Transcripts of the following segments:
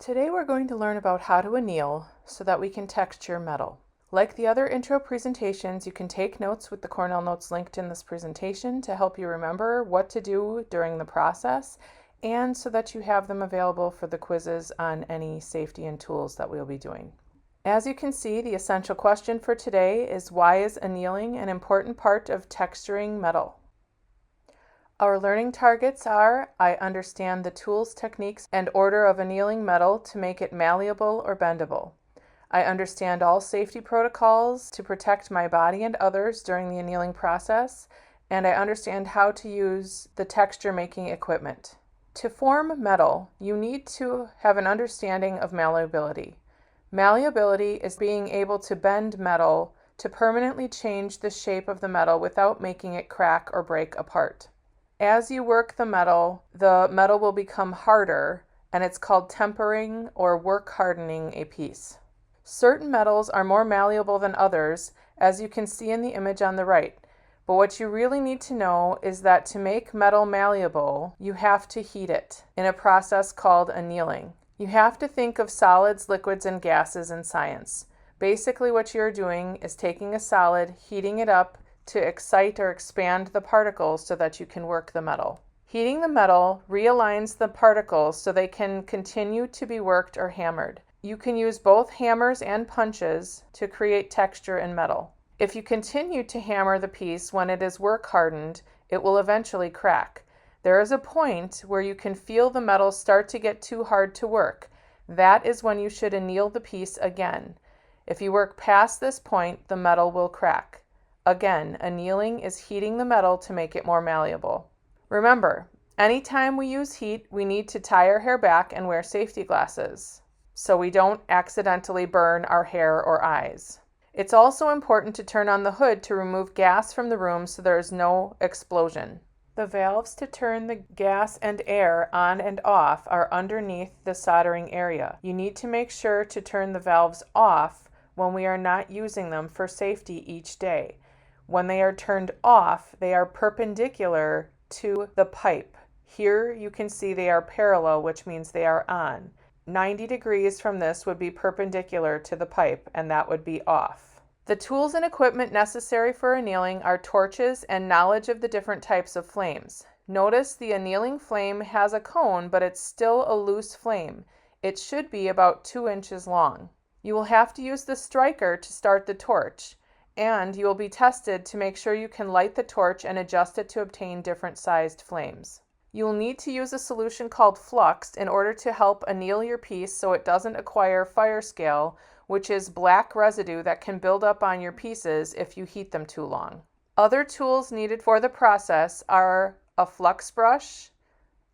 Today we're going to learn about how to anneal so that we can texture metal. Like the other intro presentations, you can take notes with the Cornell notes linked in this presentation to help you remember what to do during the process and so that you have them available for the quizzes on any safety and tools that we'll be doing. As you can see, the essential question for today is, why is annealing an important part of texturing metal? Our learning targets are: I understand the tools, techniques, and order of annealing metal to make it malleable or bendable. I understand all safety protocols to protect my body and others during the annealing process, and I understand how to use the texture making equipment. To form metal, you need to have an understanding of malleability. Malleability is being able to bend metal to permanently change the shape of the metal without making it crack or break apart. As you work the metal will become harder, and it's called tempering or work hardening a piece. Certain metals are more malleable than others, as you can see in the image on the right. But what you really need to know is that to make metal malleable, you have to heat it in a process called annealing. You have to think of solids, liquids, and gases in science. Basically, what you're doing is taking a solid, heating it up to excite or expand the particles so that you can work the metal. Heating the metal realigns the particles so they can continue to be worked or hammered. You can use both hammers and punches to create texture in metal. If you continue to hammer the piece when it is work hardened, it will eventually crack. There is a point where you can feel the metal start to get too hard to work. That is when you should anneal the piece again. If you work past this point, the metal will crack. Again, annealing is heating the metal to make it more malleable. Remember, anytime we use heat, we need to tie our hair back and wear safety glasses so we don't accidentally burn our hair or eyes. It's also important to turn on the hood to remove gas from the room so there is no explosion. The valves to turn the gas and air on and off are underneath the soldering area. You need to make sure to turn the valves off when we are not using them for safety each day. When they are turned off, they are perpendicular to the pipe. Here you can see they are parallel, which means they are on. 90 degrees from this would be perpendicular to the pipe, and that would be off. The tools and equipment necessary for annealing are torches and knowledge of the different types of flames. Notice the annealing flame has a cone, but it's still a loose flame. It should be about 2 inches long. You will have to use the striker to start the torch, and you will be tested to make sure you can light the torch and adjust it to obtain different sized flames. You will need to use a solution called flux in order to help anneal your piece so it doesn't acquire fire scale, which is black residue that can build up on your pieces if you heat them too long. Other tools needed for the process are a flux brush,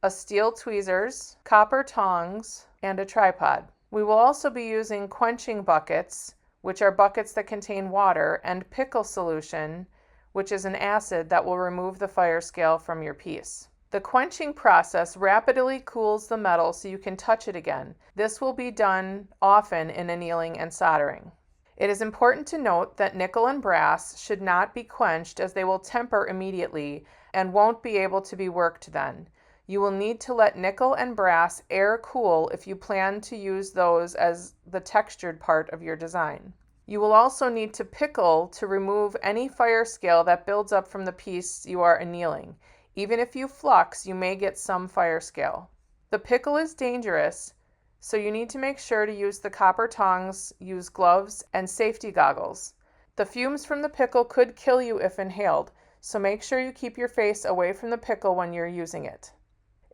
a steel tweezers, copper tongs, and a tripod. We will also be using quenching buckets, which are buckets that contain water, and pickle solution, which is an acid that will remove the fire scale from your piece. The quenching process rapidly cools the metal so you can touch it again. This will be done often in annealing and soldering. It is important to note that nickel and brass should not be quenched, as they will temper immediately and won't be able to be worked then. You will need to let nickel and brass air cool if you plan to use those as the textured part of your design. You will also need to pickle to remove any fire scale that builds up from the piece you are annealing. Even if you flux, you may get some fire scale. The pickle is dangerous, so you need to make sure to use the copper tongs, use gloves, and safety goggles. The fumes from the pickle could kill you if inhaled, so make sure you keep your face away from the pickle when you're using it.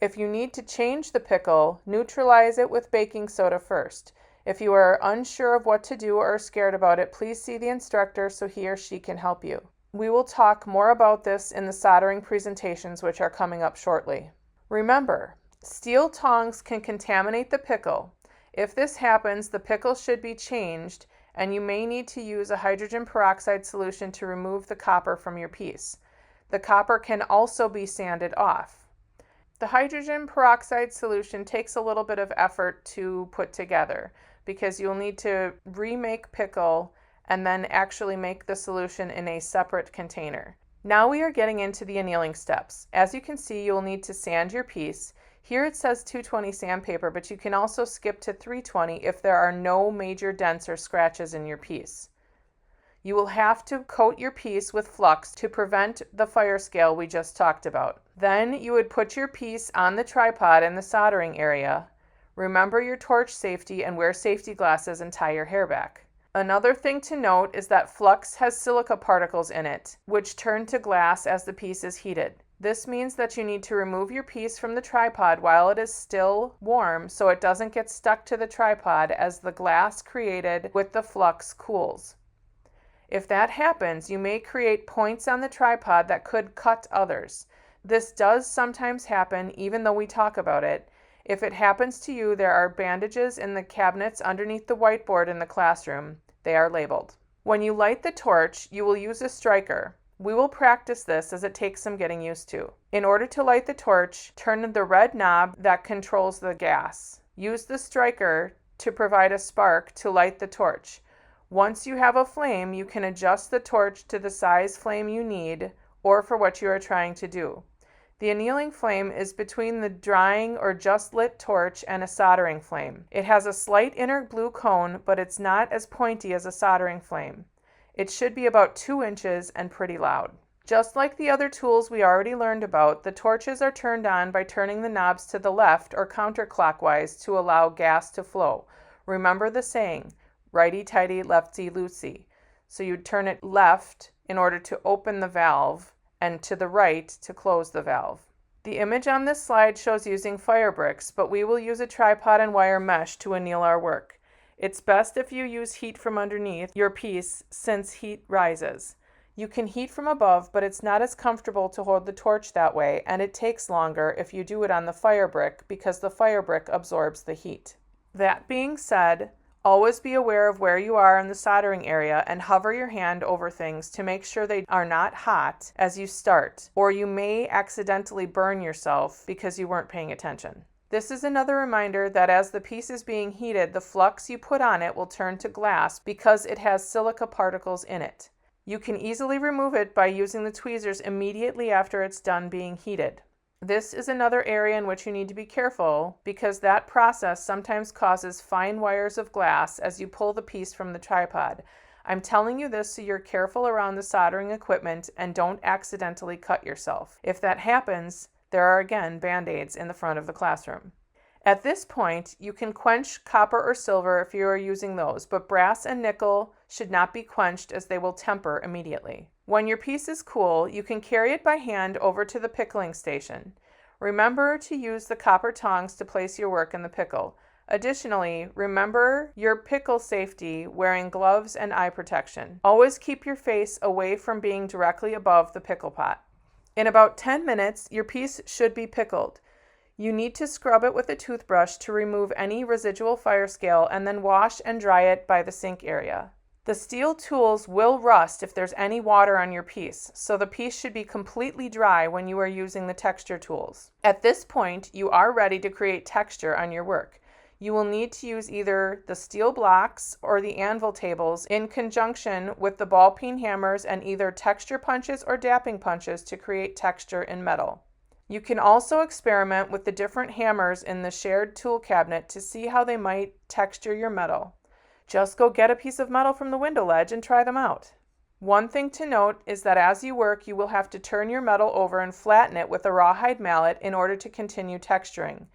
If you need to change the pickle, neutralize it with baking soda first. If you are unsure of what to do or are scared about it, please see the instructor so he or she can help you. We will talk more about this in the soldering presentations, which are coming up shortly. Remember, steel tongs can contaminate the pickle. If this happens, the pickle should be changed, and you may need to use a hydrogen peroxide solution to remove the copper from your piece. The copper can also be sanded off. The hydrogen peroxide solution takes a little bit of effort to put together because you'll need to remake pickle and then actually make the solution in a separate container. Now we are getting into the annealing steps. As you can see, you will need to sand your piece. Here it says 220 sandpaper, but you can also skip to 320 if there are no major dents or scratches in your piece. You will have to coat your piece with flux to prevent the fire scale we just talked about. Then you would put your piece on the tripod in the soldering area. Remember your torch safety and wear safety glasses and tie your hair back. Another thing to note is that flux has silica particles in it, which turn to glass as the piece is heated. This means that you need to remove your piece from the tripod while it is still warm so it doesn't get stuck to the tripod as the glass created with the flux cools. If that happens, you may create points on the tripod that could cut others. This does sometimes happen, even though we talk about it. If it happens to you, there are bandages in the cabinets underneath the whiteboard in the classroom. They are labeled. When you light the torch, you will use a striker. We will practice this as it takes some getting used to. In order to light the torch, turn the red knob that controls the gas. Use the striker to provide a spark to light the torch. Once you have a flame, you can adjust the torch to the size flame you need or for what you are trying to do. The annealing flame is between the drying or just lit torch and a soldering flame. It has a slight inner blue cone, but it's not as pointy as a soldering flame. It should be about 2 inches and pretty loud. Just like the other tools we already learned about, the torches are turned on by turning the knobs to the left or counterclockwise to allow gas to flow. Remember the saying, righty-tighty, lefty-loosey. So you'd turn it left in order to open the valve and to the right to close the valve. The image on this slide shows using fire bricks, but we will use a tripod and wire mesh to anneal our work. It's best if you use heat from underneath your piece since heat rises. You can heat from above, but it's not as comfortable to hold the torch that way, and it takes longer if you do it on the fire brick because the fire brick absorbs the heat. That being said, always be aware of where you are in the soldering area and hover your hand over things to make sure they are not hot as you start, or you may accidentally burn yourself because you weren't paying attention. This is another reminder that as the piece is being heated, the flux you put on it will turn to glass because it has silica particles in it. You can easily remove it by using the tweezers immediately after it's done being heated. This is another area in which you need to be careful because that process sometimes causes fine wires of glass as you pull the piece from the tripod. I'm telling you this so you're careful around the soldering equipment and don't accidentally cut yourself. If that happens, there are again band-aids in the front of the classroom. At this point, you can quench copper or silver if you are using those, but brass and nickel should not be quenched as they will temper immediately. When your piece is cool, you can carry it by hand over to the pickling station. Remember to use the copper tongs to place your work in the pickle. Additionally, remember your pickle safety, wearing gloves and eye protection. Always keep your face away from being directly above the pickle pot. In about 10 minutes, your piece should be pickled. You need to scrub it with a toothbrush to remove any residual fire scale and then wash and dry it by the sink area. The steel tools will rust if there's any water on your piece, so the piece should be completely dry when you are using the texture tools. At this point, you are ready to create texture on your work. You will need to use either the steel blocks or the anvil tables in conjunction with the ball peen hammers and either texture punches or dapping punches to create texture in metal. You can also experiment with the different hammers in the shared tool cabinet to see how they might texture your metal. Just go get a piece of metal from the window ledge and try them out. One thing to note is that as you work, you will have to turn your metal over and flatten it with a rawhide mallet in order to continue texturing.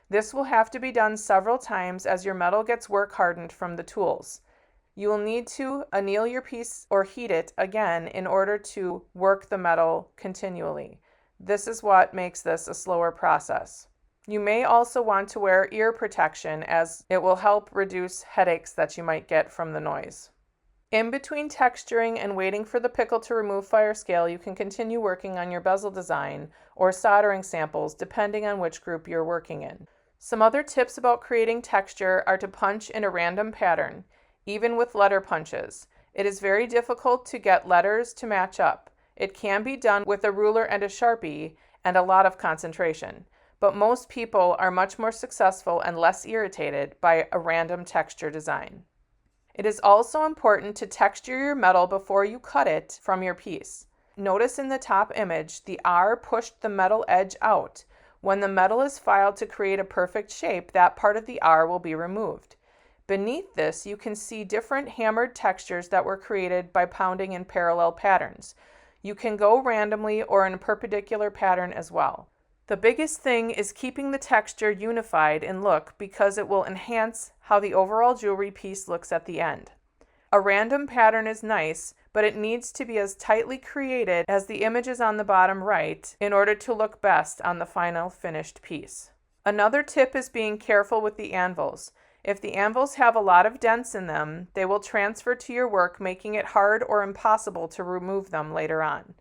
This will have to be done several times as your metal gets work hardened from the tools. You will need to anneal your piece or heat it again in order to work the metal continually. This is what makes this a slower process. You may also want to wear ear protection as it will help reduce headaches that you might get from the noise. In between texturing and waiting for the pickle to remove fire scale, you can continue working on your bezel design or soldering samples depending on which group you're working in. Some other tips about creating texture are to punch in a random pattern, even with letter punches. It is very difficult to get letters to match up. It can be done with a ruler and a Sharpie and a lot of concentration, but most people are much more successful and less irritated by a random texture design. It is also important to texture your metal before you cut it from your piece. Notice in the top image, the R pushed the metal edge out. When the metal is filed to create a perfect shape, that part of the R will be removed. Beneath this, you can see different hammered textures that were created by pounding in parallel patterns. You can go randomly or in a perpendicular pattern as well. The biggest thing is keeping the texture unified in look because it will enhance how the overall jewelry piece looks at the end. A random pattern is nice, but it needs to be as tightly created as the images on the bottom right in order to look best on the final finished piece. Another tip is being careful with the anvils. If the anvils have a lot of dents in them, they will transfer to your work, making it hard or impossible to remove them later on.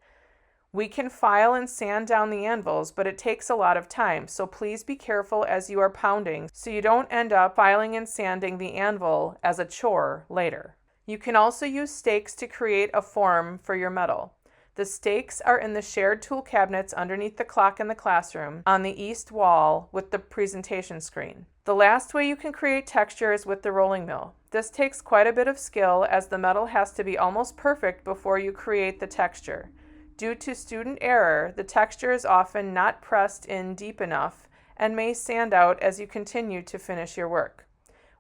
We can file and sand down the anvils, but it takes a lot of time, so please be careful as you are pounding so you don't end up filing and sanding the anvil as a chore later. You can also use stakes to create a form for your metal. The stakes are in the shared tool cabinets underneath the clock in the classroom on the east wall with the presentation screen. The last way you can create texture is with the rolling mill. This takes quite a bit of skill as the metal has to be almost perfect before you create the texture. Due to student error, the texture is often not pressed in deep enough and may sand out as you continue to finish your work.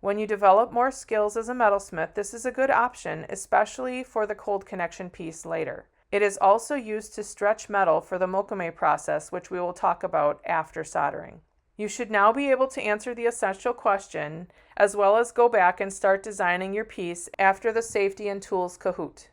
When you develop more skills as a metalsmith, this is a good option, especially for the cold connection piece later. It is also used to stretch metal for the mokume process, which we will talk about after soldering. You should now be able to answer the essential question, as well as go back and start designing your piece after the safety and tools Kahoot.